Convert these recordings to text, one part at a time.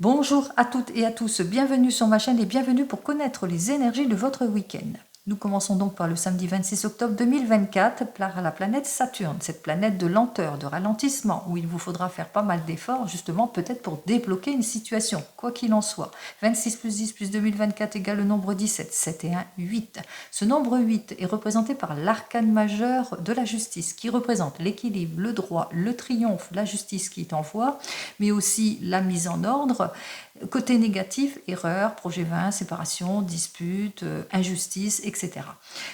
Bonjour à toutes et à tous, bienvenue sur ma chaîne et bienvenue pour connaître les énergies de votre week-end. Nous commençons donc par le samedi 26 octobre 2024 par la planète Saturne, cette planète de lenteur, de ralentissement, où il vous faudra faire pas mal d'efforts, justement peut-être pour débloquer une situation, quoi qu'il en soit. 26 plus 10 plus 2024 égale le nombre 17, 7 et 1, 8. Ce nombre 8 est représenté par l'arcane majeur de la justice, qui représente l'équilibre, le droit, le triomphe, la justice qui est en voie, mais aussi la mise en ordre. Côté négatif, erreur, projet vain, séparation, dispute, injustice, etc.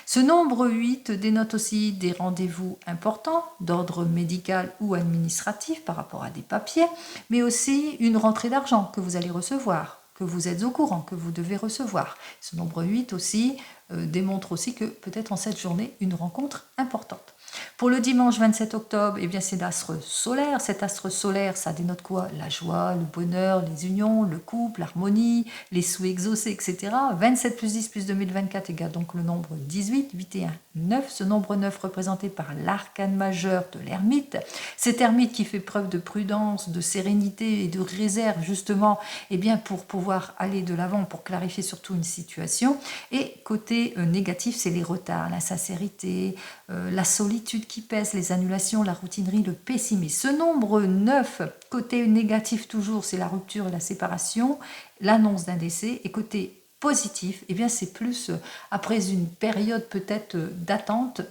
Ce nombre 8 dénote aussi des rendez-vous importants d'ordre médical ou administratif par rapport à des papiers, mais aussi une rentrée d'argent que vous allez recevoir, que vous êtes au courant, que vous devez recevoir. Ce nombre 8 aussi démontre aussi que peut-être en cette journée, une rencontre importante. Pour le dimanche 27 octobre, eh bien c'est l'astre solaire. Cet astre solaire, ça dénote quoi? La joie, le bonheur, les unions, le couple, l'harmonie, les souhaits exaucés, etc. 27 plus 10 plus 2024 égale donc le nombre 18, 8 et 1, 9. Ce nombre 9 représenté par l'arcane majeur de l'ermite. Cet ermite qui fait preuve de prudence, de sérénité et de réserve justement eh bien, pour pouvoir aller de l'avant, pour clarifier surtout une situation. Et côté négatif, c'est les retards, l'insincérité, la solitude qui pèse, les annulations, la routinerie, le pessimisme. Ce nombre 9, côté négatif toujours, c'est la rupture et la séparation, l'annonce d'un décès. Et côté positif, eh bien c'est plus après une période peut-être d'attente,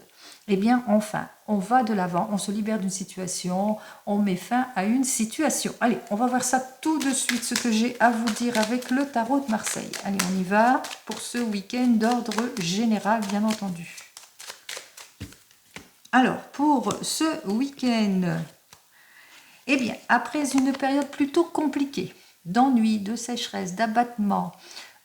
eh bien enfin, on va de l'avant, on se libère d'une situation, on met fin à une situation. Allez, on va voir ça tout de suite, ce que j'ai à vous dire avec le tarot de Marseille. Allez, on y va pour ce week-end d'ordre général, bien entendu. Alors, pour ce week-end, eh bien, après une période plutôt compliquée, d'ennui, de sécheresse, d'abattement,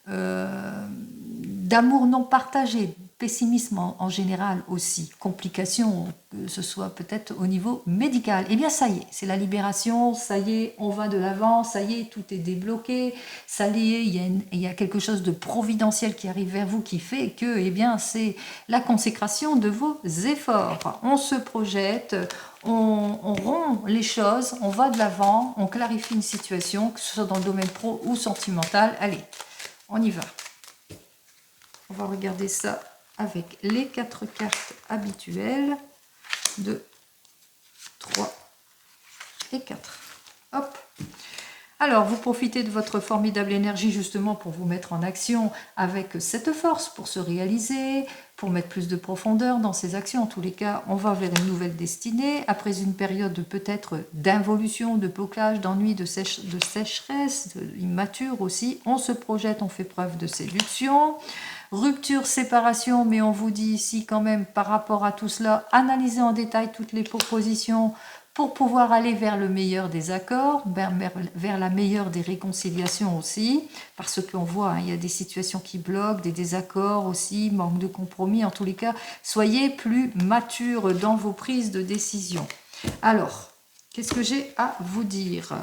d'amour non partagé, pessimisme en général aussi, complications, que ce soit peut-être au niveau médical. Eh bien ça y est, c'est la libération, ça y est, on va de l'avant, ça y est, tout est débloqué, ça y est, il y a quelque chose de providentiel qui arrive vers vous qui fait que eh bien c'est la consécration de vos efforts. On se projette, on rompt les choses, on va de l'avant, on clarifie une situation, que ce soit dans le domaine pro ou sentimental. Allez, on y va. On va regarder ça avec les 4 cartes habituelles. 2, 3 et 4. Hop. Alors, vous profitez de votre formidable énergie justement pour vous mettre en action avec cette force, pour se réaliser, pour mettre plus de profondeur dans ces actions. En tous les cas, on va vers une nouvelle destinée. Après une période peut-être d'involution, de blocage, d'ennui, de sécheresse, immature aussi, on se projette, on fait preuve de séduction. Rupture, séparation, mais on vous dit ici quand même par rapport à tout cela, analysez en détail toutes les propositions pour pouvoir aller vers le meilleur des accords, vers la meilleure des réconciliations aussi, parce qu'on voit, il y a des situations qui bloquent, des désaccords aussi, manque de compromis. En tous les cas, soyez plus mature dans vos prises de décision. Alors, qu'est-ce que j'ai à vous dire ?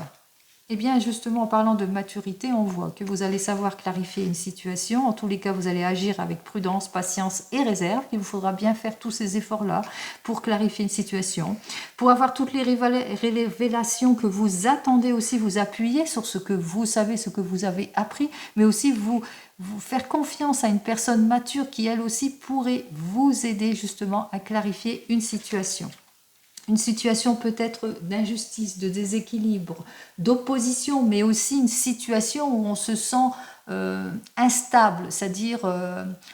Eh bien, justement, en parlant de maturité, on voit que vous allez savoir clarifier une situation. En tous les cas, vous allez agir avec prudence, patience et réserve. Il vous faudra bien faire tous ces efforts-là pour clarifier une situation. Pour avoir toutes les révélations que vous attendez aussi, vous appuyer sur ce que vous savez, ce que vous avez appris, mais aussi vous faire confiance à une personne mature qui, elle aussi, pourrait vous aider justement à clarifier une situation. Une situation peut-être d'injustice, de déséquilibre, d'opposition, mais aussi une situation où on se sent instable, c'est-à-dire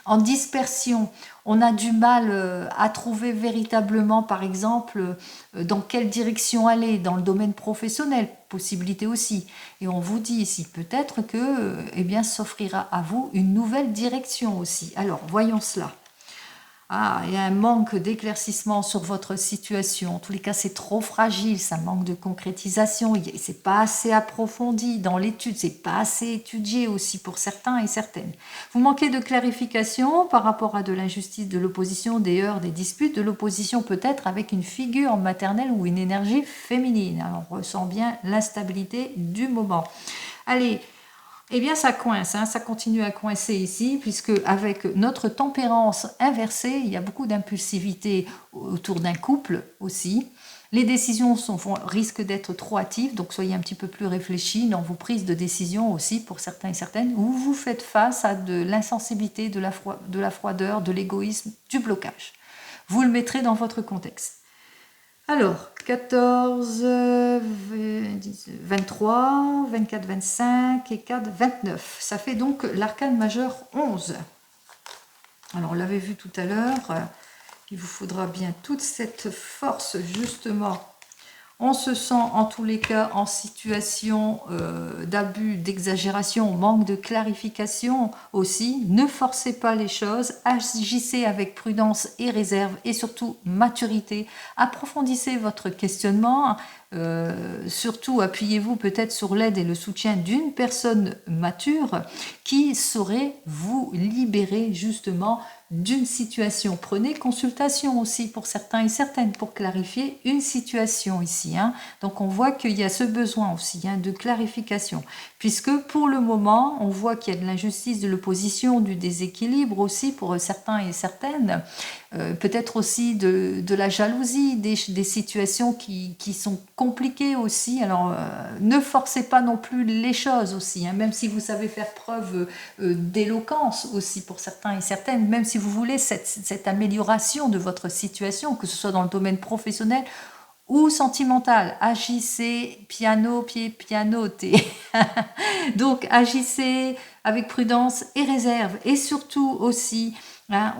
en dispersion. On a du mal à trouver véritablement, par exemple, dans quelle direction aller, dans le domaine professionnel, possibilité aussi. Et on vous dit ici peut-être que, eh bien, s'offrira à vous une nouvelle direction aussi. Alors, voyons cela. Ah, il y a un manque d'éclaircissement sur votre situation. En tous les cas, c'est trop fragile, ça manque de concrétisation. C'est pas assez approfondi dans l'étude, c'est pas assez étudié aussi pour certains et certaines. Vous manquez de clarification par rapport à de l'injustice, de l'opposition, des heurts, des disputes, de l'opposition peut-être avec une figure maternelle ou une énergie féminine. Alors, on ressent bien l'instabilité du moment. Allez. Eh bien, ça coince, ça continue à coincer ici, puisque avec notre tempérance inversée, il y a beaucoup d'impulsivité autour d'un couple aussi. Les décisions risquent d'être trop hâtives, donc soyez un petit peu plus réfléchis dans vos prises de décision aussi pour certains et certaines, où vous faites face à de l'insensibilité, de la froideur, de l'égoïsme, du blocage. Vous le mettrez dans votre contexte. Alors, 14, 23, 24, 25 et 4, 29. Ça fait donc l'arcane majeur 11. Alors, on l'avait vu tout à l'heure. Il vous faudra bien toute cette force, justement. On se sent en tous les cas en situation d'abus, d'exagération, manque de clarification aussi. Ne forcez pas les choses, agissez avec prudence et réserve et surtout maturité. Approfondissez votre questionnement, surtout appuyez-vous peut-être sur l'aide et le soutien d'une personne mature qui saurait vous libérer justement d'une situation. Prenez consultation aussi pour certains et certaines pour clarifier une situation ici. Donc on voit qu'il y a ce besoin aussi de clarification, puisque pour le moment on voit qu'il y a de l'injustice, de l'opposition, du déséquilibre aussi pour certains et certaines, peut-être aussi de la jalousie, des situations qui sont compliquées aussi. Alors ne forcez pas non plus les choses aussi, même si vous savez faire preuve d'éloquence aussi pour certains et certaines, même si vous voulez cette amélioration de votre situation, que ce soit dans le domaine professionnel ou sentimental. Agissez piano, pied, pianoté. Donc agissez avec prudence et réserve, et surtout aussi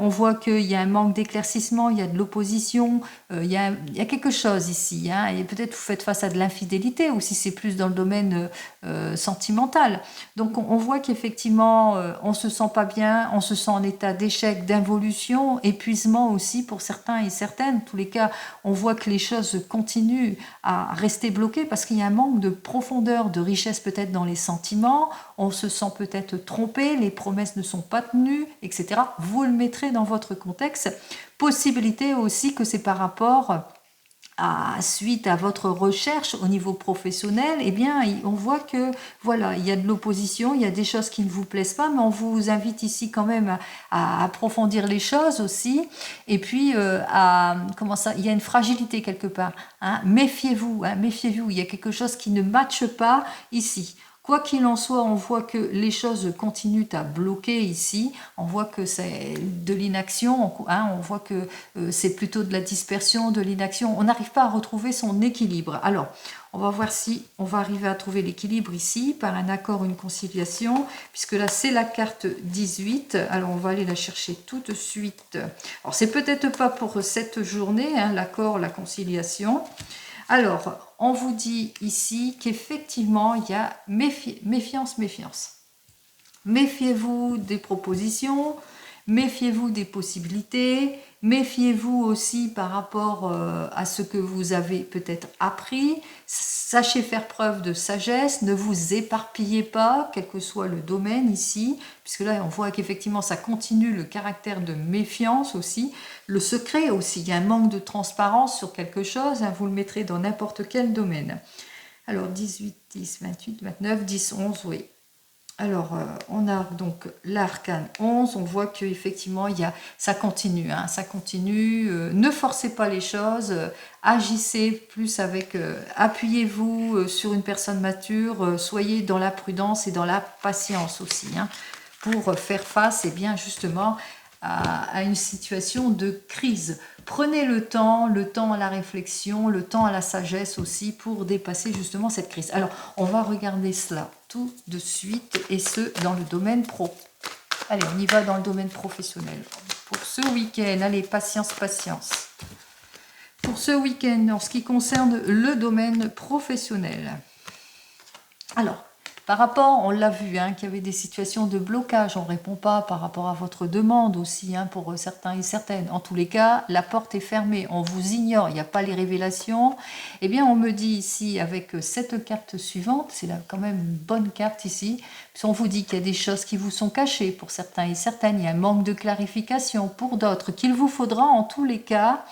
on voit qu'il y a un manque d'éclaircissement, il y a de l'opposition, il y a quelque chose ici. Et peut-être vous faites face à de l'infidélité, ou si c'est plus dans le domaine sentimental. Donc on voit qu'effectivement, on se sent pas bien, on se sent en état d'échec, d'involution, épuisement aussi pour certains et certaines. En tous les cas, on voit que les choses continuent à rester bloquées parce qu'il y a un manque de profondeur, de richesse peut-être dans les sentiments. On se sent peut-être trompé, les promesses ne sont pas tenues, etc. Vous le mettrez dans votre contexte. Possibilité aussi que c'est par rapport suite à votre recherche au niveau professionnel, on voit que voilà, il y a de l'opposition, il y a des choses qui ne vous plaisent pas, mais on vous invite ici quand même à approfondir les choses aussi. Et puis il y a une fragilité quelque part. Méfiez-vous, méfiez-vous. Il y a quelque chose qui ne matche pas ici. Quoi qu'il en soit, on voit que les choses continuent à bloquer ici. On voit que c'est de l'inaction, on voit que c'est plutôt de la dispersion, de l'inaction. On n'arrive pas à retrouver son équilibre. Alors, on va voir si on va arriver à trouver l'équilibre ici par un accord, une conciliation, puisque là, c'est la carte 18. Alors, on va aller la chercher tout de suite. Alors, c'est peut-être pas pour cette journée, l'accord, la conciliation. Alors, on vous dit ici qu'effectivement, il y a méfiance, méfiance. Méfiez-vous des propositions, méfiez-vous des possibilités, méfiez-vous aussi par rapport à ce que vous avez peut-être appris. Sachez faire preuve de sagesse, ne vous éparpillez pas, quel que soit le domaine ici, puisque là on voit qu'effectivement ça continue le caractère de méfiance aussi, le secret aussi, il y a un manque de transparence sur quelque chose, vous le mettrez dans n'importe quel domaine. Alors 18, 10, 28, 29, 10, 11, oui. Alors, on a donc l'arcane 11, on voit qu'effectivement, ça continue, ça continue. Ne forcez pas les choses, agissez plus avec, appuyez-vous sur une personne mature, soyez dans la prudence et dans la patience aussi, pour faire face, justement, à une situation de crise. Prenez le temps à la réflexion, le temps à la sagesse aussi pour dépasser justement cette crise. Alors, on va regarder cela tout de suite et ce, dans le domaine pro. Allez, on y va dans le domaine professionnel. Pour ce week-end, allez, patience, patience. Pour ce week-end, en ce qui concerne le domaine professionnel. Alors, par rapport, on l'a vu, qu'il y avait des situations de blocage, on ne répond pas par rapport à votre demande aussi, pour certains et certaines. En tous les cas, la porte est fermée, on vous ignore, il n'y a pas les révélations. Eh bien, on me dit ici, avec cette carte suivante, c'est là quand même une bonne carte ici, on vous dit qu'il y a des choses qui vous sont cachées pour certains et certaines, il y a un manque de clarification pour d'autres, qu'il vous faudra en tous les cas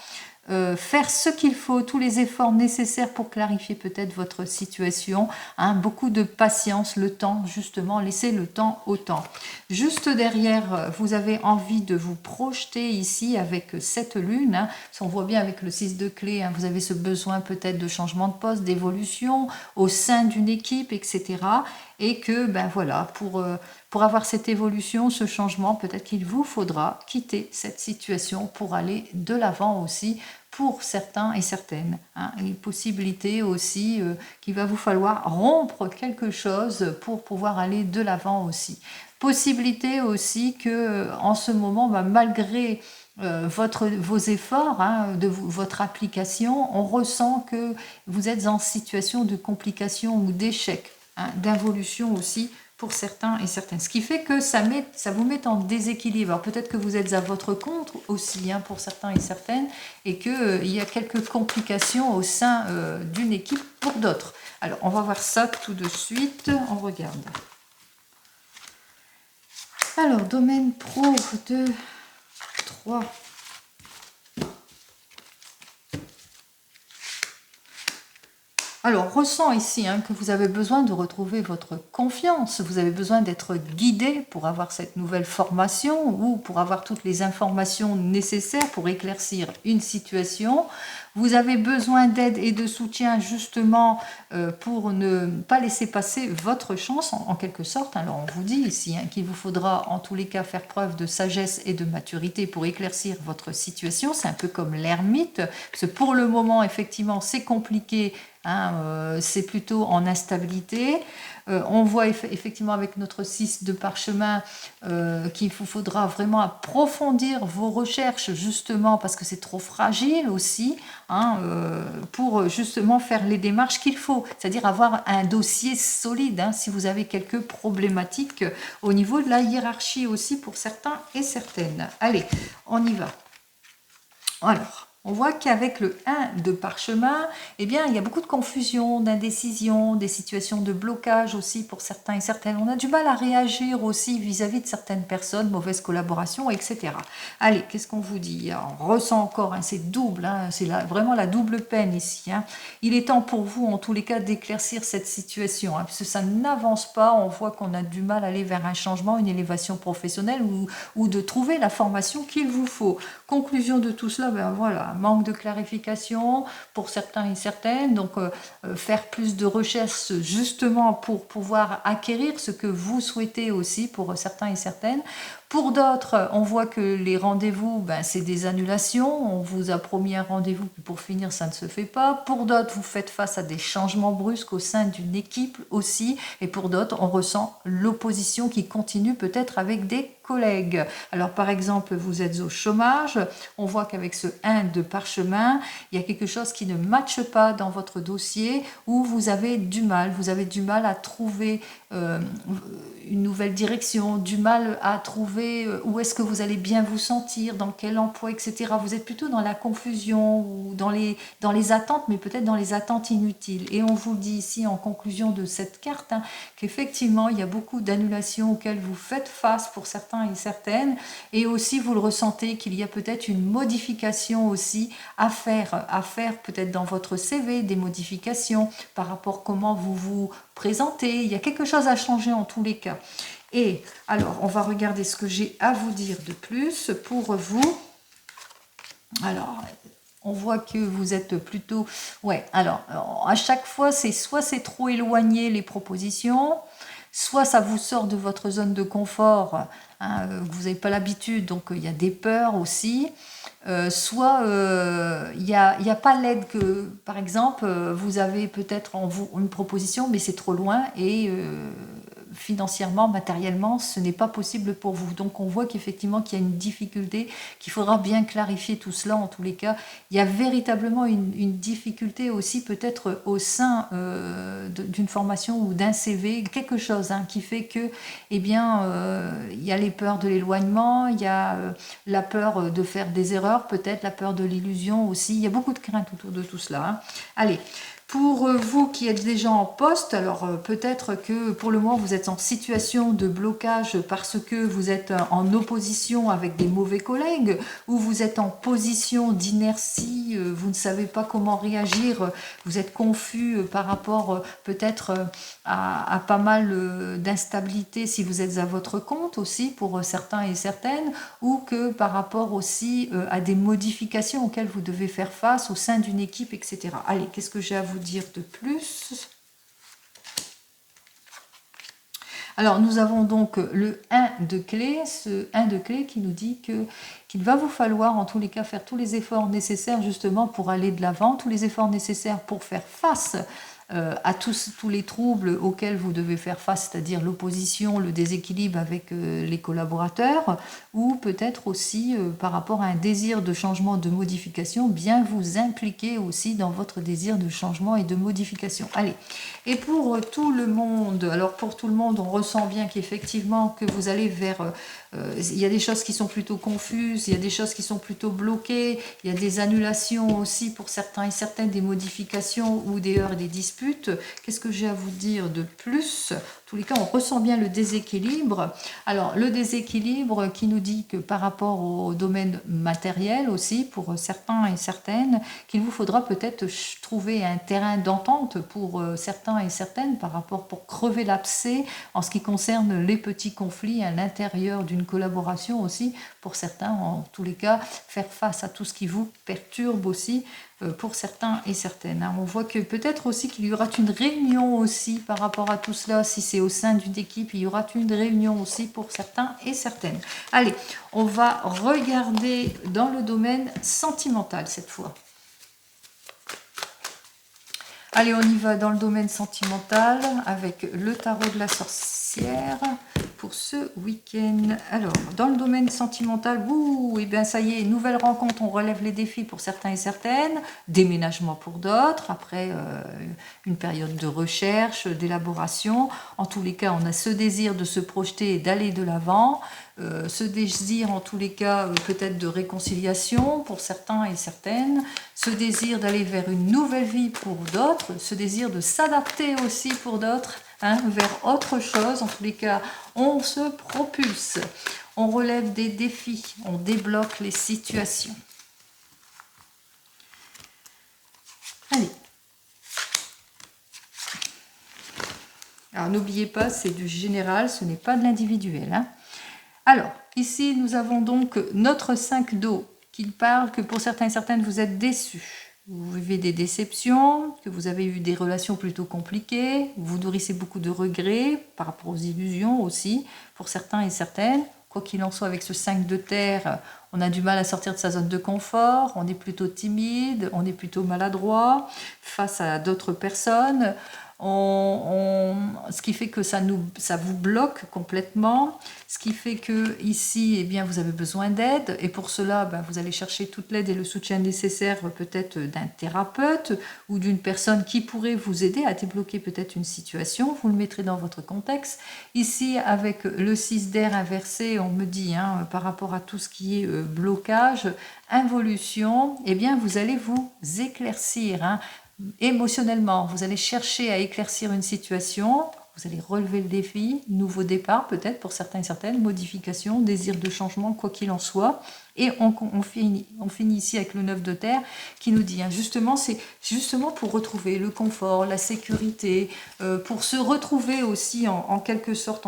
faire ce qu'il faut, tous les efforts nécessaires pour clarifier peut-être votre situation. Hein, beaucoup de patience, le temps, justement, laissez le temps au temps. Juste derrière, vous avez envie de vous projeter ici avec cette lune. Hein, on voit bien avec le 6 de clé, hein, vous avez ce besoin peut-être de changement de poste, d'évolution au sein d'une équipe, etc. Et que, ben voilà, pour avoir cette évolution, ce changement, peut-être qu'il vous faudra quitter cette situation pour aller de l'avant aussi, pour certains et certaines. Hein. Une possibilité aussi qu'il va vous falloir rompre quelque chose pour pouvoir aller de l'avant aussi. Possibilité aussi que en ce moment, ben, malgré vos efforts, hein, votre application, on ressent que vous êtes en situation de complication ou d'échec, hein, d'involution aussi pour certains et certaines. Ce qui fait que ça vous met en déséquilibre. Alors peut-être que vous êtes à votre compte aussi, hein, pour certains et certaines, et qu'il y a quelques complications au sein d'une équipe pour d'autres. Alors on va voir ça tout de suite, on regarde. Alors, domaine pro 2, 3. Alors, on ressent ici hein, que vous avez besoin de retrouver votre confiance, vous avez besoin d'être guidé pour avoir cette nouvelle formation ou pour avoir toutes les informations nécessaires pour éclaircir une situation. Vous avez besoin d'aide et de soutien justement pour ne pas laisser passer votre chance en quelque sorte. Alors on vous dit ici hein, qu'il vous faudra en tous les cas faire preuve de sagesse et de maturité pour éclaircir votre situation. C'est un peu comme l'ermite, parce que pour le moment effectivement c'est compliqué. Hein, c'est plutôt en instabilité. On voit effectivement avec notre 6 de parchemin qu'il vous faudra vraiment approfondir vos recherches justement parce que c'est trop fragile aussi hein, pour justement faire les démarches qu'il faut, c'est-à-dire avoir un dossier solide hein, si vous avez quelques problématiques au niveau de la hiérarchie aussi pour certains et certaines. Allez, on y va. Alors, on voit qu'avec le 1 de parchemin, eh bien, il y a beaucoup de confusion, d'indécision, des situations de blocage aussi pour certains et certaines. On a du mal à réagir aussi vis-à-vis de certaines personnes, mauvaise collaboration, etc. Allez, qu'est-ce qu'on vous dit? On ressent encore, hein, c'est double, hein, c'est vraiment la double peine ici. Hein. Il est temps pour vous, en tous les cas, d'éclaircir cette situation, hein, puisque ça n'avance pas. On voit qu'on a du mal à aller vers un changement, une élévation professionnelle ou de trouver la formation qu'il vous faut. Conclusion de tout cela, ben voilà. Manque de clarification pour certains et certaines, donc faire plus de recherches justement pour pouvoir acquérir ce que vous souhaitez aussi pour certains et certaines. Pour d'autres, on voit que les rendez-vous, ben, c'est des annulations. On vous a promis un rendez-vous, puis pour finir, ça ne se fait pas. Pour d'autres, vous faites face à des changements brusques au sein d'une équipe aussi. Et pour d'autres, on ressent l'opposition qui continue peut-être avec des collègues. Alors, par exemple, vous êtes au chômage. On voit qu'avec ce 1 de parchemin, il y a quelque chose qui ne matche pas dans votre dossier où vous avez du mal. Vous avez du mal à trouver une nouvelle direction, du mal à trouver où est-ce que vous allez bien vous sentir, dans quel emploi, etc. Vous êtes plutôt dans la confusion ou dans les attentes, mais peut-être dans les attentes inutiles. Et on vous dit ici en conclusion de cette carte hein, qu'effectivement, il y a beaucoup d'annulations auxquelles vous faites face pour certains et certaines. Et aussi, vous le ressentez qu'il y a peut-être une modification aussi à faire peut-être dans votre CV, des modifications par rapport à comment vous vous présentez. Il y a quelque chose à changer en tous les cas. Et alors, on va regarder ce que j'ai à vous dire de plus pour vous. Alors, on voit que vous êtes plutôt... Ouais, alors, à chaque fois, soit c'est trop éloigné les propositions, soit ça vous sort de votre zone de confort, hein, vous n'avez pas l'habitude, donc il y a des peurs aussi. Soit il n'y a pas l'aide que, par exemple, vous avez peut-être en vous une proposition, mais c'est trop loin et financièrement, matériellement, ce n'est pas possible pour vous. Donc on voit qu'effectivement qu'il y a une difficulté, qu'il faudra bien clarifier tout cela en tous les cas. Il y a véritablement une difficulté aussi peut-être au sein d'une formation ou d'un CV, quelque chose hein, qui fait que, eh bien, il y a les peurs de l'éloignement, il y a la peur de faire des erreurs, peut-être la peur de l'illusion aussi. Il y a beaucoup de craintes autour de tout cela. Hein. Allez. Pour vous qui êtes déjà en poste, alors peut-être que pour le moment vous êtes en situation de blocage parce que vous êtes en opposition avec des mauvais collègues ou vous êtes en position d'inertie, vous ne savez pas comment réagir, vous êtes confus par rapport peut-être à pas mal d'instabilité si vous êtes à votre compte aussi pour certains et certaines, ou que par rapport aussi à des modifications auxquelles vous devez faire face au sein d'une équipe, etc. Allez, qu'est-ce que j'ai à vous dire de plus? Alors, nous avons donc le 1 de clé, ce 1 de clé qui nous dit qu'il va vous falloir en tous les cas faire tous les efforts nécessaires justement pour aller de l'avant, tous les efforts nécessaires pour faire face à tous les troubles auxquels vous devez faire face, c'est-à-dire l'opposition, le déséquilibre avec les collaborateurs, ou peut-être aussi par rapport à un désir de changement, de modification, bien vous impliquer aussi dans votre désir de changement et de modification. Allez, et pour tout le monde, alors pour tout le monde, on ressent bien qu'effectivement que vous allez vers... il y a des choses qui sont plutôt confuses, il y a des choses qui sont plutôt bloquées, il y a des annulations aussi pour certains et certaines, des modifications ou des heurts et des disputes. Qu'est-ce que j'ai à vous dire de plus? En tous les cas, on ressent bien le déséquilibre. Alors, le déséquilibre qui nous dit que par rapport au domaine matériel aussi, pour certains et certaines, qu'il vous faudra peut-être trouver un terrain d'entente pour certains et certaines par rapport pour crever l'abcès en ce qui concerne les petits conflits à l'intérieur d'une collaboration aussi, pour certains, en tous les cas, faire face à tout ce qui vous perturbe aussi, pour certains et certaines. On voit que peut-être aussi qu'il y aura une réunion aussi par rapport à tout cela, si c'est au sein d'une équipe, il y aura une réunion aussi pour certains et certaines. Allez, on va regarder dans le domaine sentimental cette fois. Allez, on y va dans le domaine sentimental avec le tarot de la sorcière pour ce week-end. Alors, dans le domaine sentimental, et bien ça y est, nouvelle rencontre, on relève les défis pour certains et certaines, déménagement pour d'autres, après une période de recherche, d'élaboration. En tous les cas, on a ce désir de se projeter et d'aller de l'avant. Ce désir en tous les cas peut-être de réconciliation pour certains et certaines, ce désir d'aller vers une nouvelle vie pour d'autres, ce désir de s'adapter aussi pour d'autres, vers autre chose. En tous les cas, on se propulse, on relève des défis, on débloque les situations. Allez. Alors n'oubliez pas, c'est du général, ce n'est pas de l'individuel. Alors, ici, nous avons donc notre 5 d'eau qui parle que pour certains et certaines, vous êtes déçus. Vous vivez des déceptions, que vous avez eu des relations plutôt compliquées, vous nourrissez beaucoup de regrets par rapport aux illusions aussi, pour certains et certaines. Quoi qu'il en soit, avec ce 5 de terre, on a du mal à sortir de sa zone de confort, on est plutôt timide, on est plutôt maladroit face à d'autres personnes. Ce qui fait que ça vous bloque complètement, ce qui fait que ici, eh bien, vous avez besoin d'aide, et pour cela, vous allez chercher toute l'aide et le soutien nécessaire peut-être d'un thérapeute ou d'une personne qui pourrait vous aider à débloquer peut-être une situation. Vous le mettrez dans votre contexte. Ici, avec le 6 d'air inversé, on me dit, par rapport à tout ce qui est blocage, involution, eh bien, vous allez vous éclaircir, émotionnellement, vous allez chercher à éclaircir une situation, vous allez relever le défi, nouveau départ peut-être pour certains et certaines, modification, désir de changement, quoi qu'il en soit. Et on finit ici avec le 9 de terre qui nous dit, justement, c'est justement pour retrouver le confort, la sécurité, pour se retrouver aussi en quelque sorte,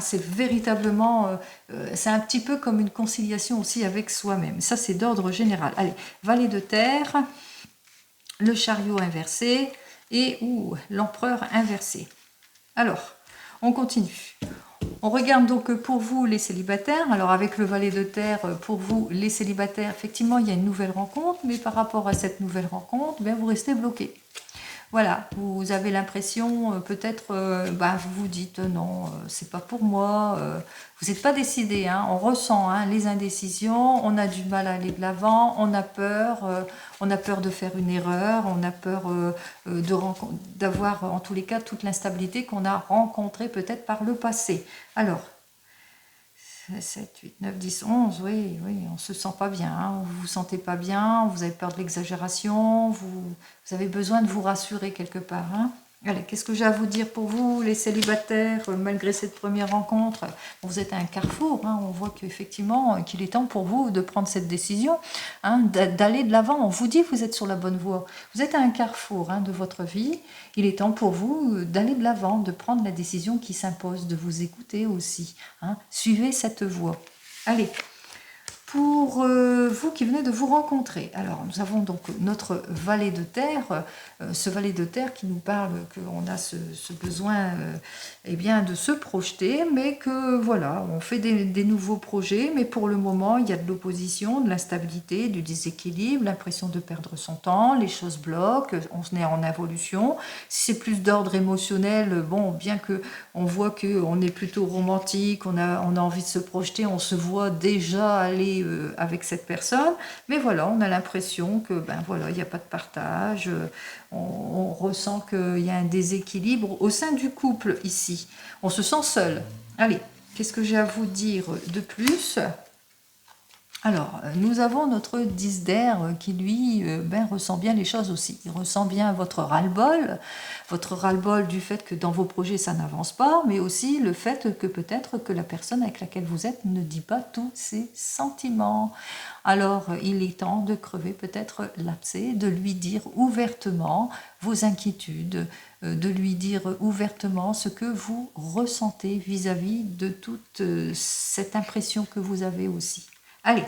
c'est véritablement, c'est un petit peu comme une conciliation aussi avec soi-même. Ça, c'est d'ordre général. Allez, valet de terre, le chariot inversé et l'empereur inversé. Alors, on continue. On regarde donc pour vous les célibataires. Alors avec le valet de terre, pour vous les célibataires, effectivement, il y a une nouvelle rencontre, mais par rapport à cette nouvelle rencontre, vous restez bloqué. Voilà, vous avez l'impression, peut-être, vous vous dites non, c'est pas pour moi, vous n'êtes pas décidé, on ressent les indécisions, on a du mal à aller de l'avant, on a peur de faire une erreur, on a peur d'avoir en tous les cas toute l'instabilité qu'on a rencontrée peut-être par le passé. Alors, 7, 8, 9, 10, 11, oui, oui, on se sent pas bien, hein, vous vous sentez pas bien, vous avez peur de l'exagération, vous avez besoin de vous rassurer quelque part, hein. Allez, qu'est-ce que j'ai à vous dire pour vous, les célibataires, malgré cette première rencontre? Vous êtes à un carrefour, hein, on voit qu'effectivement, qu'il est temps pour vous de prendre cette décision, hein, d'aller de l'avant. On vous dit que vous êtes sur la bonne voie. Vous êtes à un carrefour, hein, de votre vie. Il est temps pour vous d'aller de l'avant, de prendre la décision qui s'impose, de vous écouter aussi, hein. Suivez cette voie. Allez. Pour vous qui venez de vous rencontrer, alors nous avons donc notre valet de terre, ce valet de terre qui nous parle qu'on a ce besoin eh bien, de se projeter, mais que voilà, on fait des nouveaux projets, mais pour le moment il y a de l'opposition, de l'instabilité, du déséquilibre, l'impression de perdre son temps, les choses bloquent, on est en évolution. Si c'est plus d'ordre émotionnel, bon, bien que on voit qu'on est plutôt romantique, on a envie de se projeter, on se voit déjà aller avec cette personne, mais voilà, on a l'impression que ben voilà, il n'y a pas de partage, on ressent qu'il y a un déséquilibre au sein du couple ici, on se sent seul. Allez, qu'est-ce que j'ai à vous dire de plus? Alors, nous avons notre 10 d'air qui, lui, ressent bien les choses aussi. Il ressent bien votre ras-le-bol du fait que dans vos projets, ça n'avance pas, mais aussi le fait que peut-être que la personne avec laquelle vous êtes ne dit pas tous ses sentiments. Alors, il est temps de crever peut-être l'abcès, de lui dire ouvertement vos inquiétudes, de lui dire ouvertement ce que vous ressentez vis-à-vis de toute cette impression que vous avez aussi. Allez,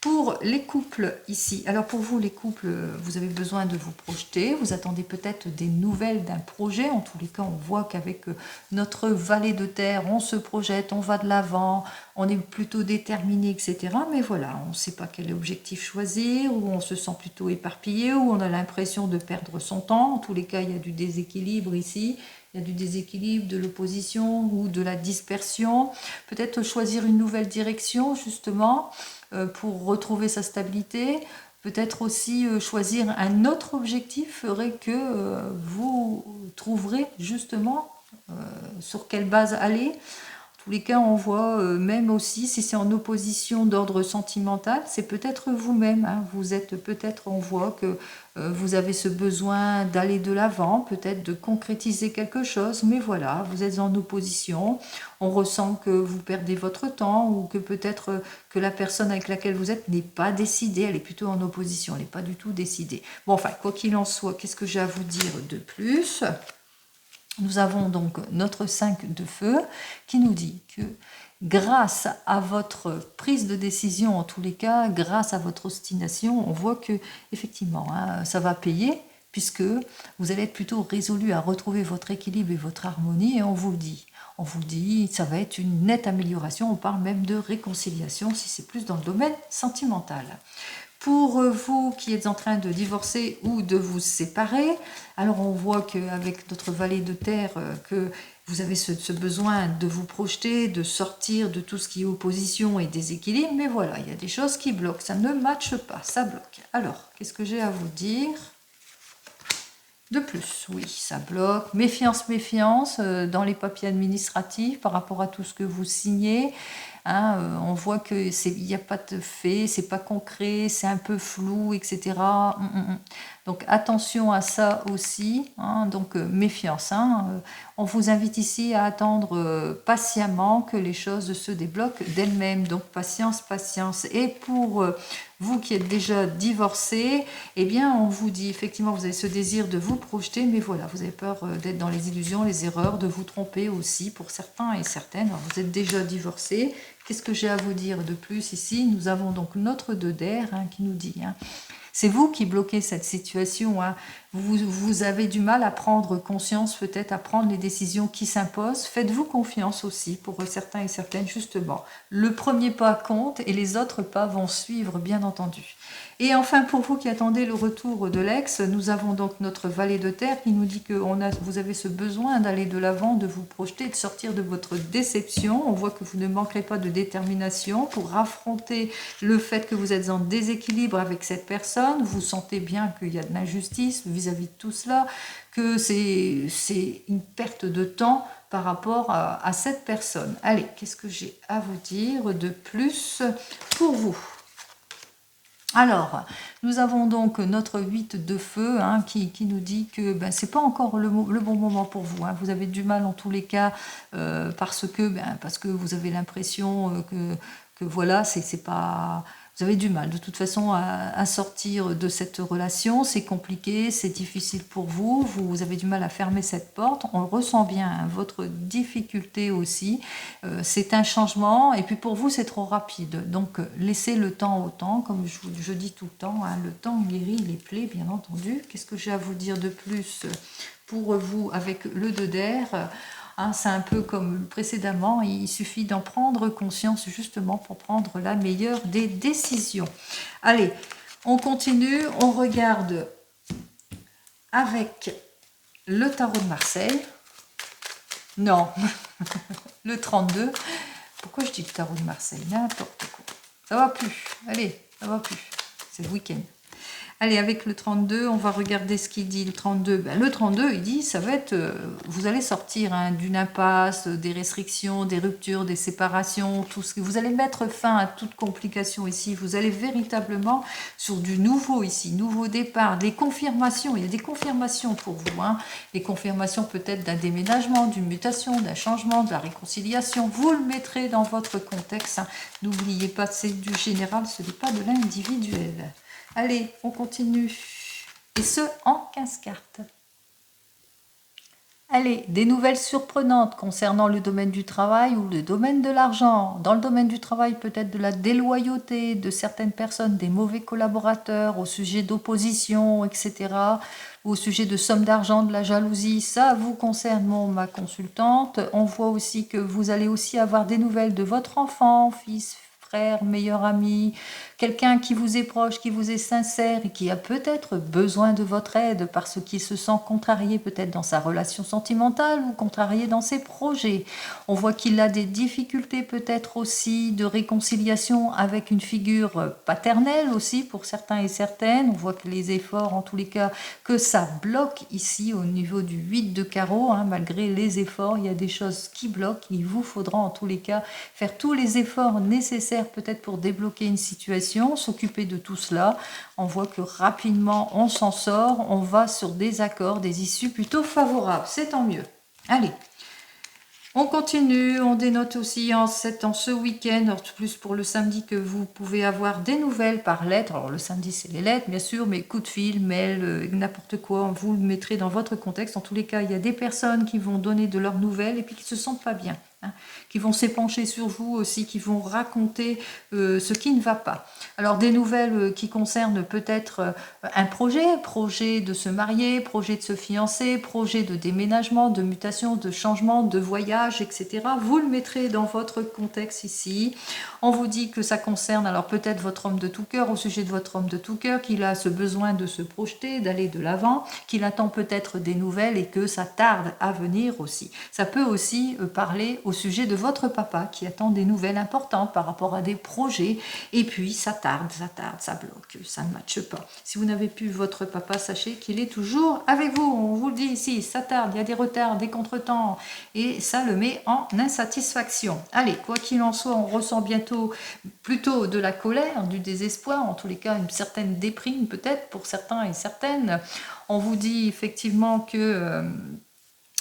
pour les couples ici, alors pour vous les couples, vous avez besoin de vous projeter, vous attendez peut-être des nouvelles d'un projet, en tous les cas on voit qu'avec notre valet de terre, on se projette, on va de l'avant, on est plutôt déterminé, etc. Mais voilà, on ne sait pas quel objectif choisir, ou on se sent plutôt éparpillé, ou on a l'impression de perdre son temps, en tous les cas il y a du déséquilibre ici. Il y a du déséquilibre, de l'opposition ou de la dispersion. Peut-être choisir une nouvelle direction, justement, pour retrouver sa stabilité. Peut-être aussi choisir un autre objectif ferait que vous trouverez justement sur quelle base aller. En tous les cas, on voit même aussi, si c'est en opposition d'ordre sentimental, c'est peut-être vous-même, hein. Vous êtes peut-être, on voit que vous avez ce besoin d'aller de l'avant, peut-être de concrétiser quelque chose, mais voilà, vous êtes en opposition, on ressent que vous perdez votre temps ou que peut-être que la personne avec laquelle vous êtes n'est pas décidée, elle est plutôt en opposition, elle n'est pas du tout décidée. Bon, enfin, quoi qu'il en soit, qu'est-ce que j'ai à vous dire de plus ? Nous avons donc notre 5 de feu qui nous dit que grâce à votre prise de décision, en tous les cas, grâce à votre obstination, on voit que effectivement, hein, ça va payer puisque vous allez être plutôt résolu à retrouver votre équilibre et votre harmonie et on vous le dit, ça va être une nette amélioration, on parle même de réconciliation si c'est plus dans le domaine sentimental. Pour vous qui êtes en train de divorcer ou de vous séparer, alors on voit qu'avec notre valet de terre, que vous avez ce besoin de vous projeter, de sortir de tout ce qui est opposition et déséquilibre, mais voilà, il y a des choses qui bloquent, ça ne matche pas, ça bloque. Alors, qu'est-ce que j'ai à vous dire ? De plus, oui, ça bloque. Méfiance, méfiance dans les papiers administratifs par rapport à tout ce que vous signez. Hein, on voit qu'il n'y a pas de fait, c'est pas concret, c'est un peu flou, etc. Donc attention à ça aussi, hein, donc méfiance. Hein, on vous invite ici à attendre patiemment que les choses se débloquent d'elles-mêmes. Donc patience, patience. Et pour vous qui êtes déjà divorcé, eh bien on vous dit effectivement vous avez ce désir de vous projeter, mais voilà, vous avez peur d'être dans les illusions, les erreurs, de vous tromper aussi pour certains et certaines. Alors, vous êtes déjà divorcé. Qu'est-ce que j'ai à vous dire de plus ici? Nous avons donc notre 2 d'air hein, qui nous dit, hein, c'est vous qui bloquez cette situation. Hein. Vous avez du mal à prendre conscience, peut-être à prendre les décisions qui s'imposent. Faites-vous confiance aussi pour certains et certaines, justement. Le premier pas compte et les autres pas vont suivre, bien entendu. Et enfin, pour vous qui attendez le retour de l'ex, nous avons donc notre valet de terre qui nous dit que vous avez ce besoin d'aller de l'avant, de vous projeter, de sortir de votre déception. On voit que vous ne manquerez pas de détermination pour affronter le fait que vous êtes en déséquilibre avec cette personne. Vous sentez bien qu'il y a de l'injustice vis-à-vis de tout cela, que c'est une perte de temps par rapport à cette personne. Allez, qu'est-ce que j'ai à vous dire de plus pour vous? Alors, nous avons donc notre 8 de feu hein, qui nous dit que ben, ce n'est pas encore le bon moment pour vous. Hein. Vous avez du mal en tous les cas parce que vous avez l'impression que voilà, c'est pas... Vous avez du mal de toute façon à sortir de cette relation, c'est compliqué, c'est difficile pour vous, vous avez du mal à fermer cette porte, on le ressent bien, hein, votre difficulté aussi, c'est un changement et puis pour vous c'est trop rapide, donc laissez le temps au temps, comme je dis tout le temps, hein, le temps guérit les plaies bien entendu. Qu'est-ce que j'ai à vous dire de plus pour vous avec le 2 d'air? Hein, c'est un peu comme précédemment, il suffit d'en prendre conscience justement pour prendre la meilleure des décisions. Allez, on continue, on regarde avec le tarot de Marseille. Non, le 32. Pourquoi je dis le tarot de Marseille? N'importe quoi. Ça va plus. Allez, ça va plus. C'est le week-end. Allez, avec le 32, on va regarder ce qu'il dit. Le 32, ben, le 32, il dit, ça va être, vous allez sortir hein, d'une impasse, des restrictions, des ruptures, des séparations, tout ce que vous allez mettre fin à toute complication ici. Vous allez véritablement sur du nouveau ici, nouveau départ, des confirmations. Il y a des confirmations pour vous. Hein. Les confirmations peut-être d'un déménagement, d'une mutation, d'un changement, de la réconciliation. Vous le mettrez dans votre contexte. Hein. N'oubliez pas, c'est du général, ce n'est pas de l'individuel. Allez, on continue. Et ce, en 15 cartes. Allez, des nouvelles surprenantes concernant le domaine du travail ou le domaine de l'argent. Dans le domaine du travail, peut-être de la déloyauté de certaines personnes, des mauvais collaborateurs, au sujet d'opposition, etc. Au sujet de sommes d'argent, de la jalousie. Ça vous concerne, ma consultante. On voit aussi que vous allez aussi avoir des nouvelles de votre enfant, fils, frère, meilleur ami, quelqu'un qui vous est proche, qui vous est sincère et qui a peut-être besoin de votre aide parce qu'il se sent contrarié peut-être dans sa relation sentimentale ou contrarié dans ses projets. On voit qu'il a des difficultés peut-être aussi de réconciliation avec une figure paternelle aussi pour certains et certaines. On voit que les efforts, en tous les cas, que ça bloque ici au niveau du 8 de carreau. Hein, malgré les efforts, il y a des choses qui bloquent. Il vous faudra en tous les cas faire tous les efforts nécessaires peut-être pour débloquer une situation, s'occuper de tout cela. On voit que rapidement on s'en sort, on va sur des accords, des issues plutôt favorables, c'est tant mieux. Allez, on continue, on dénote aussi en ce week-end, plus pour le samedi, que vous pouvez avoir des nouvelles par lettre. Alors le samedi c'est les lettres bien sûr, mais coup de fil, mail, n'importe quoi, vous le mettrez dans votre contexte. En tous les cas, il y a des personnes qui vont donner de leurs nouvelles et puis qui se sentent pas bien. Hein, qui vont s'épancher sur vous aussi, qui vont raconter ce qui ne va pas. Alors des nouvelles qui concernent peut-être un projet de se marier, projet de se fiancer, projet de déménagement, de mutation, de changement, de voyage, etc. Vous le mettrez dans votre contexte ici. On vous dit que ça concerne alors peut-être votre homme de tout cœur, au sujet de votre homme de tout cœur, qu'il a ce besoin de se projeter, d'aller de l'avant, qu'il attend peut-être des nouvelles et que ça tarde à venir aussi. Ça peut aussi parler au sujet de votre papa qui attend des nouvelles importantes par rapport à des projets et puis ça tarde, ça bloque, ça ne matche pas. Si vous n'avez plus votre papa, sachez qu'il est toujours avec vous. On vous le dit ici, ça tarde, il y a des retards, des contretemps et ça le met en insatisfaction. Allez, quoi qu'il en soit, on ressent bientôt plutôt de la colère, du désespoir, en tous les cas une certaine déprime peut-être pour certains et certaines. On vous dit effectivement que...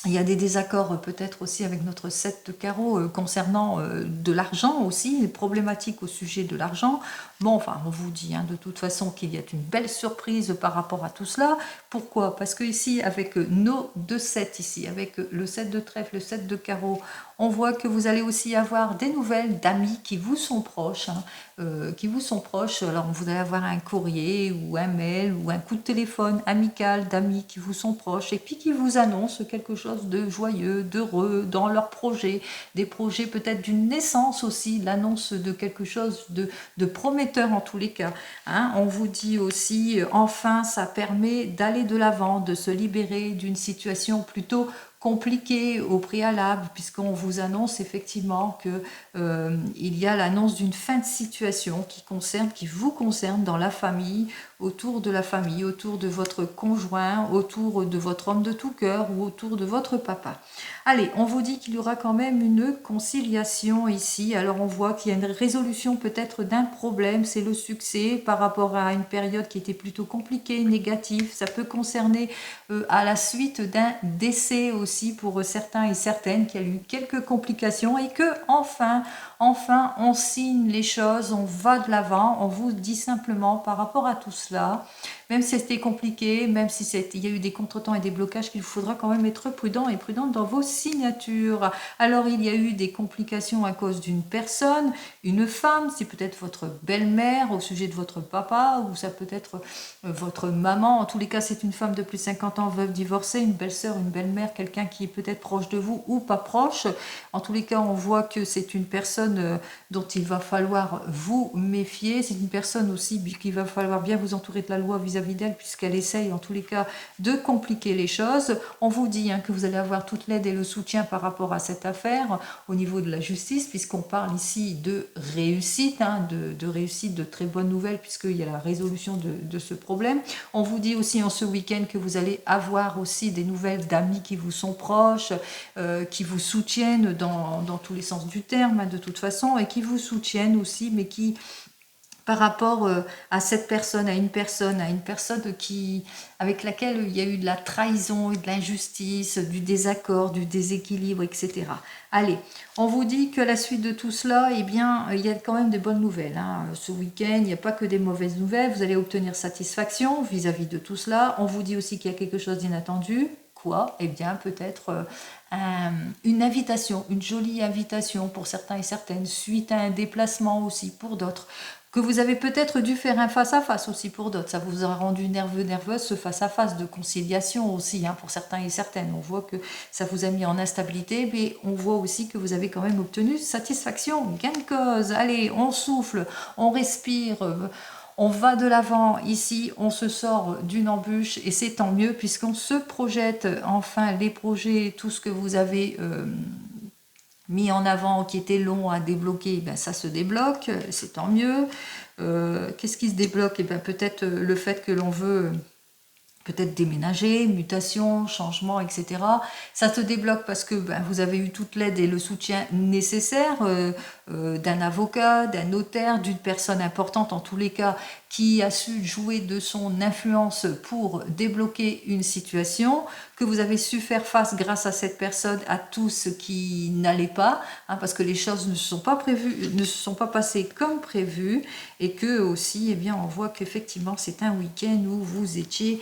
il y a des désaccords peut-être aussi avec notre 7 de carreau concernant de l'argent aussi, les problématiques au sujet de l'argent. Bon, enfin, on vous dit hein, de toute façon qu'il y a une belle surprise par rapport à tout cela. Pourquoi? Parce que ici, avec nos 2-7 ici, avec le 7 de trèfle, le 7 de carreau, on voit que vous allez aussi avoir des nouvelles d'amis qui vous sont proches, hein, qui vous sont proches. Alors, vous allez avoir un courrier ou un mail ou un coup de téléphone amical d'amis qui vous sont proches et puis qui vous annoncent quelque chose de joyeux, d'heureux dans leurs projets, des projets peut-être d'une naissance aussi, l'annonce de quelque chose de prometteur en tous les cas. Hein. On vous dit aussi, enfin, ça permet d'aller de l'avant, de se libérer d'une situation plutôt compliqué au préalable, puisqu'on vous annonce effectivement que il y a l'annonce d'une fin de situation qui vous concerne dans la famille, autour de la famille, autour de votre conjoint, autour de votre homme de tout cœur ou autour de votre papa. Allez, on vous dit qu'il y aura quand même une conciliation ici. Alors on voit qu'il y a une résolution peut-être d'un problème, c'est le succès par rapport à une période qui était plutôt compliquée, négative. Ça peut concerner à la suite d'un décès aussi pour certains et certaines, qui a eu quelques complications et que enfin on signe les choses, on va de l'avant. On vous dit simplement par rapport à tout cela, même si c'était compliqué, même si il y a eu des contretemps et des blocages, qu'il faudra quand même être prudent et prudente dans vos signatures. Alors il y a eu des complications à cause d'une personne, une femme, c'est peut-être votre belle-mère au sujet de votre papa, ou ça peut être votre maman. En tous les cas, c'est une femme de plus de 50 ans, veuve, divorcée, une belle-sœur, une belle-mère, quelqu'un qui est peut-être proche de vous ou pas proche. En tous les cas, on voit que c'est une personne dont il va falloir vous méfier. C'est une personne aussi qu'il va falloir bien vous entourer de la loi vis-à-vis d'elle, puisqu'elle essaye en tous les cas de compliquer les choses. On vous dit que vous allez avoir toute l'aide et le soutien par rapport à cette affaire au niveau de la justice, puisqu'on parle ici de réussite, de réussite, de très bonnes nouvelles, puisqu'il y a la résolution de ce problème. On vous dit aussi en ce week-end que vous allez avoir aussi des nouvelles d'amis qui vous sont proches, qui vous soutiennent dans tous les sens du terme, de toute façon, et qui vous soutiennent aussi, mais qui, par rapport à cette personne, à une personne avec laquelle il y a eu de la trahison, de l'injustice, du désaccord, du déséquilibre, etc. Allez, on vous dit que la suite de tout cela, eh bien, il y a quand même des bonnes nouvelles. Ce week-end, il n'y a pas que des mauvaises nouvelles. Vous allez obtenir satisfaction vis-à-vis de tout cela. On vous dit aussi qu'il y a quelque chose d'inattendu. Quoi? Eh bien, peut-être une invitation, une jolie invitation pour certains et certaines, suite à un déplacement aussi pour d'autres, que vous avez peut-être dû faire un face-à-face aussi pour d'autres. Ça vous aura rendu nerveux, nerveuse, ce face-à-face de conciliation aussi, pour certains et certaines. On voit que ça vous a mis en instabilité, mais on voit aussi que vous avez quand même obtenu satisfaction, gain de cause. Allez, on souffle, on respire, on va de l'avant. Ici, on se sort d'une embûche et c'est tant mieux, puisqu'on se projette enfin les projets, tout ce que vous avez mis en avant, qui était long à débloquer, ben ça se débloque, c'est tant mieux. Qu'est-ce qui se débloque? Peut-être le fait que l'on veut peut-être déménager, mutation, changement, etc. Ça se débloque parce que vous avez eu toute l'aide et le soutien nécessaire d'un avocat, d'un notaire, d'une personne importante en tous les cas, qui a su jouer de son influence pour débloquer une situation, que vous avez su faire face grâce à cette personne à tout ce qui n'allait pas, parce que les choses ne se sont pas prévues, ne se sont pas passées comme prévu, et que aussi, on voit qu'effectivement c'est un week-end où vous étiez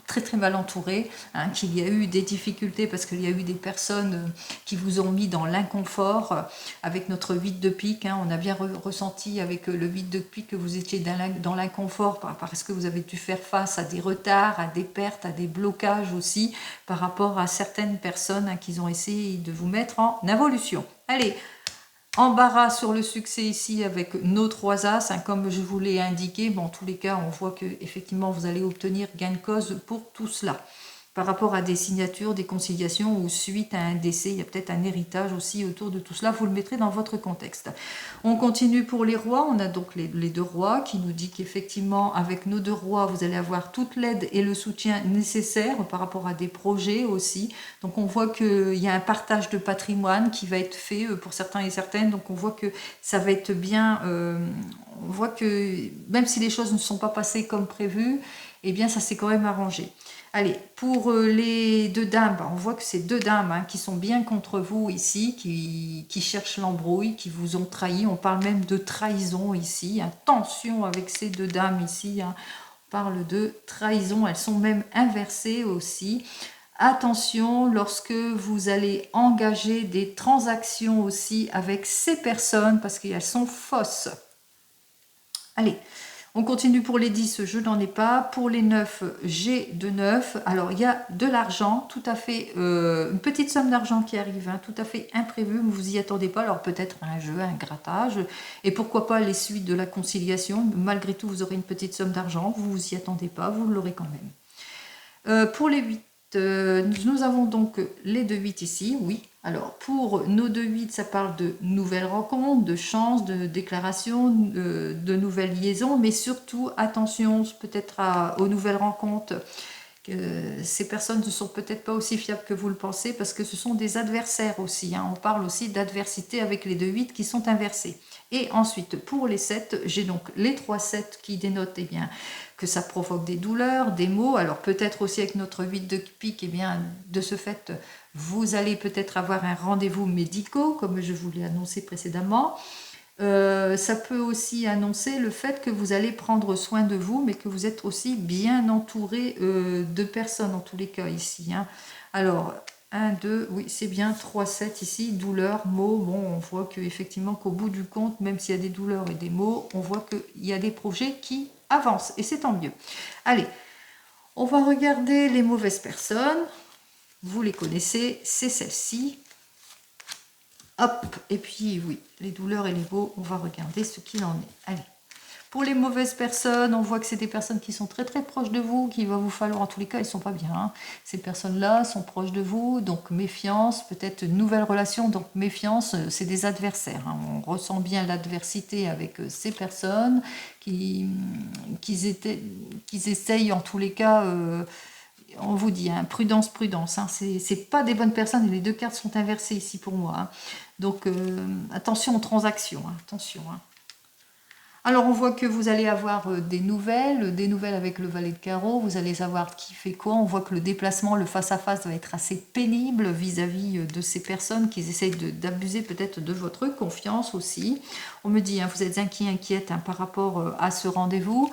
très très mal entouré, qu'il y a eu des difficultés parce qu'il y a eu des personnes qui vous ont mis dans l'inconfort. Avec notre 8 de pique, on a bien ressenti avec le 8 de pique que vous étiez dans l'inconfort parce que vous avez dû faire face à des retards, à des pertes, à des blocages aussi par rapport à certaines personnes qui ont essayé de vous mettre en involution. Allez, embarras sur le succès ici avec nos 3 As, comme je vous l'ai indiqué. En tous les cas, on voit que effectivement vous allez obtenir gain de cause pour tout cela. Par rapport à des signatures, des conciliations ou suite à un décès, il y a peut-être un héritage aussi autour de tout cela, vous le mettrez dans votre contexte. On continue pour les rois, on a donc les 2 rois qui nous dit qu'effectivement avec nos 2 rois, vous allez avoir toute l'aide et le soutien nécessaire par rapport à des projets aussi. Donc on voit qu'il y a un partage de patrimoine qui va être fait pour certains et certaines, donc on voit que ça va être bien, on voit que même si les choses ne sont pas passées comme prévu, ça s'est quand même arrangé. Allez, pour les 2 dames, on voit que c'est 2 dames qui sont bien contre vous ici, qui cherchent l'embrouille, qui vous ont trahi. On parle même de trahison ici. Attention avec ces 2 dames ici. On parle de trahison. Elles sont même inversées aussi. Attention lorsque vous allez engager des transactions aussi avec ces personnes parce qu'elles sont fausses. Allez. On continue pour les 10, je n'en ai pas. Pour les 9, j'ai de 9. Alors, il y a de l'argent, tout à fait, une petite somme d'argent qui arrive, tout à fait imprévu, vous y attendez pas. Alors, peut-être un jeu, un grattage, et pourquoi pas les suites de la conciliation. Malgré tout, vous aurez une petite somme d'argent, vous vous y attendez pas, vous l'aurez quand même. Pour les 8, nous avons donc les 2 8 ici, oui. Alors, pour nos 2 8, ça parle de nouvelles rencontres, de chances, de déclarations, de nouvelles liaisons, mais surtout, attention peut-être aux nouvelles rencontres Ces personnes ne sont peut-être pas aussi fiables que vous le pensez parce que ce sont des adversaires aussi. On parle aussi d'adversité avec les 2-8 qui sont inversés. Et ensuite, pour les 7, j'ai donc les 3-7 qui dénotent bien, que ça provoque des douleurs, des maux. Alors peut-être aussi avec notre 8 de pique, bien, de ce fait, vous allez peut-être avoir un rendez-vous médical, comme je vous l'ai annoncé précédemment. Ça peut aussi annoncer le fait que vous allez prendre soin de vous, mais que vous êtes aussi bien entouré de personnes, en tous les cas ici. Alors, 1, 2, oui, c'est bien, 3, 7 ici, douleurs, maux. Bon, on voit qu'effectivement, qu'au bout du compte, même s'il y a des douleurs et des maux, on voit qu'il y a des projets qui avancent, et c'est tant mieux. Allez, on va regarder les mauvaises personnes. Vous les connaissez, c'est celle-ci. Hop, et puis oui, les douleurs et les maux, on va regarder ce qu'il en est. Allez, pour les mauvaises personnes, on voit que c'est des personnes qui sont très très proches de vous, qu'il va vous falloir, en tous les cas, ils ne sont pas bien. Ces personnes-là sont proches de vous, donc méfiance, peut-être une nouvelle relation, donc méfiance, c'est des adversaires. On ressent bien l'adversité avec ces personnes qui essayent, en tous les cas, on vous dit, prudence, prudence. C'est pas des bonnes personnes et les 2 cartes sont inversées ici pour moi. Donc, attention aux transactions. Attention. Alors, on voit que vous allez avoir des nouvelles avec le valet de carreau. Vous allez savoir qui fait quoi. On voit que le déplacement, le face-à-face va être assez pénible vis-à-vis de ces personnes qui essayent d'abuser peut-être de votre confiance aussi. On me dit, vous êtes inquiète par rapport à ce rendez-vous.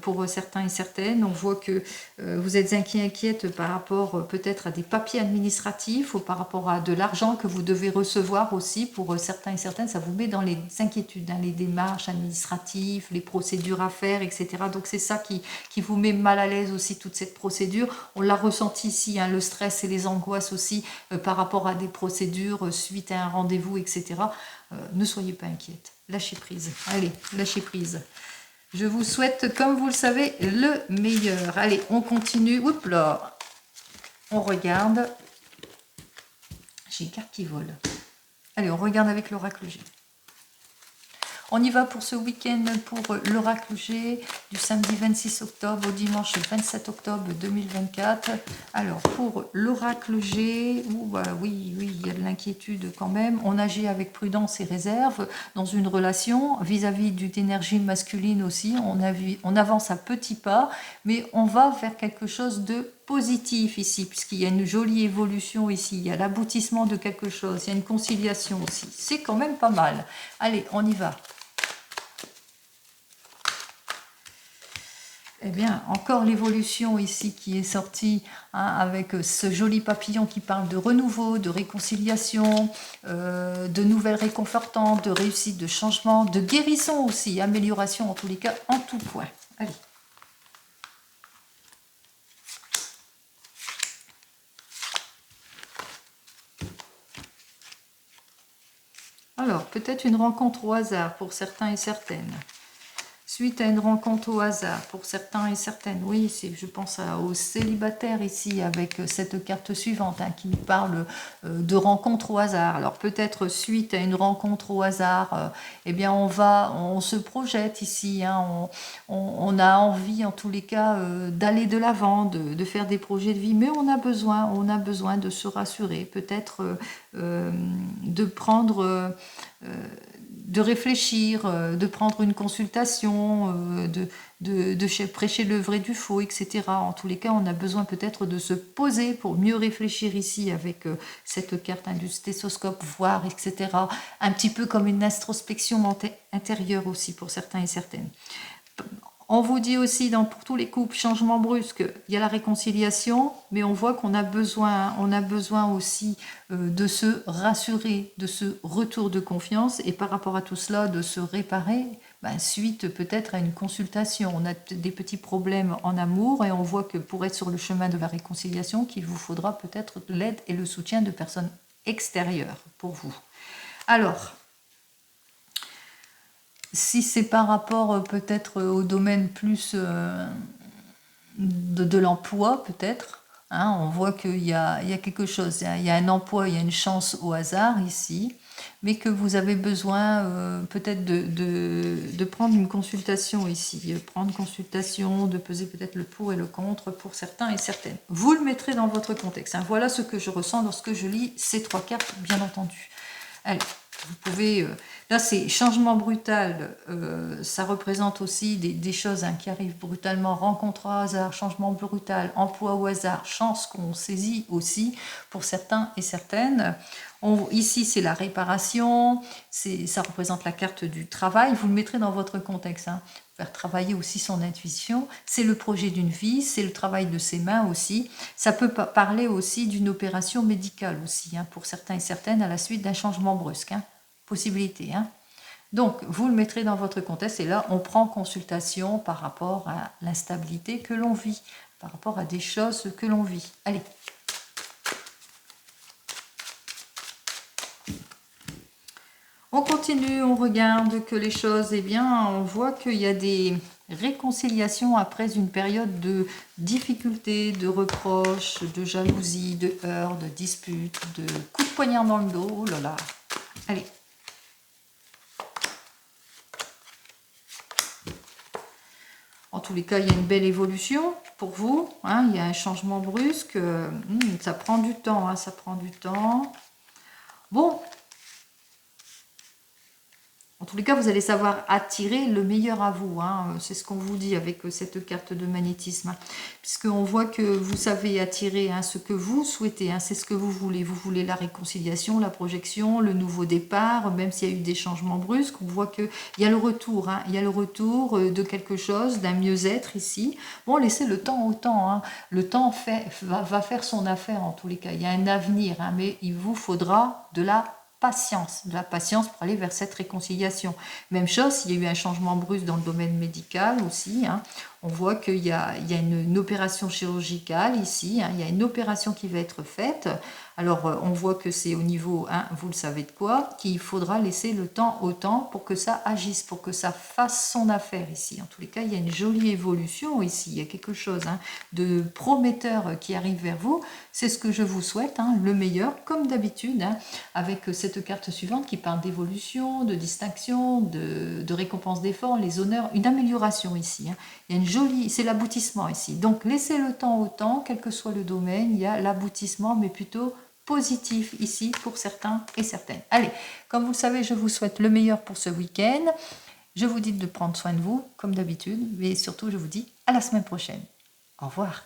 Pour certains et certaines, on voit que vous êtes inquiète par rapport peut-être à des papiers administratifs ou par rapport à de l'argent que vous devez recevoir aussi. Pour certains et certaines, ça vous met dans les inquiétudes, les démarches administratives, les procédures à faire, etc. Donc c'est ça qui vous met mal à l'aise aussi, toute cette procédure. On l'a ressenti ici, le stress et les angoisses aussi par rapport à des procédures suite à un rendez-vous, etc. Ne soyez pas inquiète, lâchez prise. Allez, lâchez prise. Je vous souhaite, comme vous le savez, le meilleur. Allez, on continue. Oups là, on regarde. J'ai une carte qui vole. Allez, on regarde avec l'oracle G. On y va pour ce week-end pour l'oracle G du samedi 26 octobre au dimanche 27 octobre 2024. Alors, pour l'oracle G, oui, il y a de l'inquiétude quand même. On agit avec prudence et réserve dans une relation vis-à-vis d'une énergie masculine aussi. On avance à petits pas, mais on va vers quelque chose de positif ici, puisqu'il y a une jolie évolution ici. Il y a l'aboutissement de quelque chose. Il y a une conciliation aussi. C'est quand même pas mal. Allez, on y va. Eh bien, encore l'évolution ici qui est sortie avec ce joli papillon qui parle de renouveau, de réconciliation, de nouvelles réconfortantes, de réussite, de changement, de guérison aussi, amélioration en tous les cas, en tout point. Allez. Alors, peut-être une rencontre au hasard pour certains et certaines. Suite à une rencontre au hasard, pour certains et certaines, oui, je pense aux célibataires ici, avec cette carte suivante qui parle de rencontre au hasard. Alors peut-être suite à une rencontre au hasard, eh bien on se projette ici, on a envie en tous les cas d'aller de l'avant, de faire des projets de vie, mais on a besoin de se rassurer, peut-être de prendre... de réfléchir, de prendre une consultation, de prêcher le vrai du faux, etc. En tous les cas, on a besoin peut-être de se poser pour mieux réfléchir ici avec cette carte du stéthoscope, voir, etc. Un petit peu comme une introspection intérieure aussi pour certains et certaines. On vous dit aussi, pour tous les couples, changement brusque, il y a la réconciliation, mais on voit qu'on a besoin aussi de se rassurer, de ce retour de confiance, et par rapport à tout cela, de se réparer, suite peut-être à une consultation. On a des petits problèmes en amour, et on voit que pour être sur le chemin de la réconciliation, qu'il vous faudra peut-être l'aide et le soutien de personnes extérieures pour vous. Alors... si c'est par rapport peut-être au domaine plus de l'emploi, peut-être, on voit qu'il y a quelque chose, il y a un emploi, il y a une chance au hasard ici. mais que vous avez besoin peut-être de prendre une consultation ici, prendre consultation, de peser peut-être le pour et le contre pour certains et certaines. Vous le mettrez dans votre contexte, hein. Voilà ce que je ressens lorsque je lis ces 3 cartes, bien entendu. Allez, vous pouvez... là, c'est changement brutal. Ça représente aussi des choses, hein, qui arrivent brutalement. Rencontre au hasard, changement brutal, emploi au hasard, chance qu'on saisit aussi pour certains et certaines. Ici, c'est la réparation. Ça représente la carte du travail. Vous le mettrez dans votre contexte, hein. Faire travailler aussi son intuition. C'est le projet d'une vie, c'est le travail de ses mains aussi. Ça peut parler aussi d'une opération médicale aussi, hein, pour certains et certaines à la suite d'un changement brusque, hein. Possibilité, hein. Donc, vous le mettrez dans votre contexte et là, on prend consultation par rapport à l'instabilité que l'on vit, par rapport à des choses que l'on vit. Allez. On continue, on regarde que les choses, eh bien, on voit qu'il y a des réconciliations après une période de difficultés, de reproches, de jalousie, de heurts, de disputes, de coups de poignard dans le dos. Oh là là. Allez. En tous les cas, il y a une belle évolution pour vous, hein, il y a un changement brusque. Ça prend du temps, hein, ça prend du temps. Bon. En tous les cas, vous allez savoir attirer le meilleur à vous, hein. C'est ce qu'on vous dit avec cette carte de magnétisme, hein. Puisqu'on voit que vous savez attirer, hein, ce que vous souhaitez, hein, c'est ce que vous voulez. Vous voulez la réconciliation, la projection, le nouveau départ, même s'il y a eu des changements brusques. On voit qu'il y a le retour, hein, il y a le retour de quelque chose, d'un mieux-être ici. Bon, laissez le temps au temps, hein. Le temps va faire son affaire en tous les cas. Il y a un avenir, hein, mais il vous faudra de la patience pour aller vers cette réconciliation. Même chose, s'il y a eu un changement brusque dans le domaine médical aussi, hein, on voit qu'il y a une opération chirurgicale ici, hein, il y a une opération qui va être faite. Alors, on voit que c'est au niveau, hein, vous le savez de quoi, qu'il faudra laisser le temps au temps pour que ça agisse, pour que ça fasse son affaire ici. En tous les cas, il y a une jolie évolution ici, il y a quelque chose, hein, de prometteur qui arrive vers vous. C'est ce que je vous souhaite, hein, le meilleur, comme d'habitude, hein, avec cette carte suivante qui parle d'évolution, de distinction, de récompense d'effort, les honneurs, une amélioration ici, hein. Il y a une jolie, c'est l'aboutissement ici. Donc, laissez le temps au temps, quel que soit le domaine, il y a l'aboutissement, mais plutôt positif ici pour certains et certaines. Allez, comme vous le savez, je vous souhaite le meilleur pour ce week-end. Je vous dis de prendre soin de vous, comme d'habitude, mais surtout, je vous dis à la semaine prochaine. Au revoir.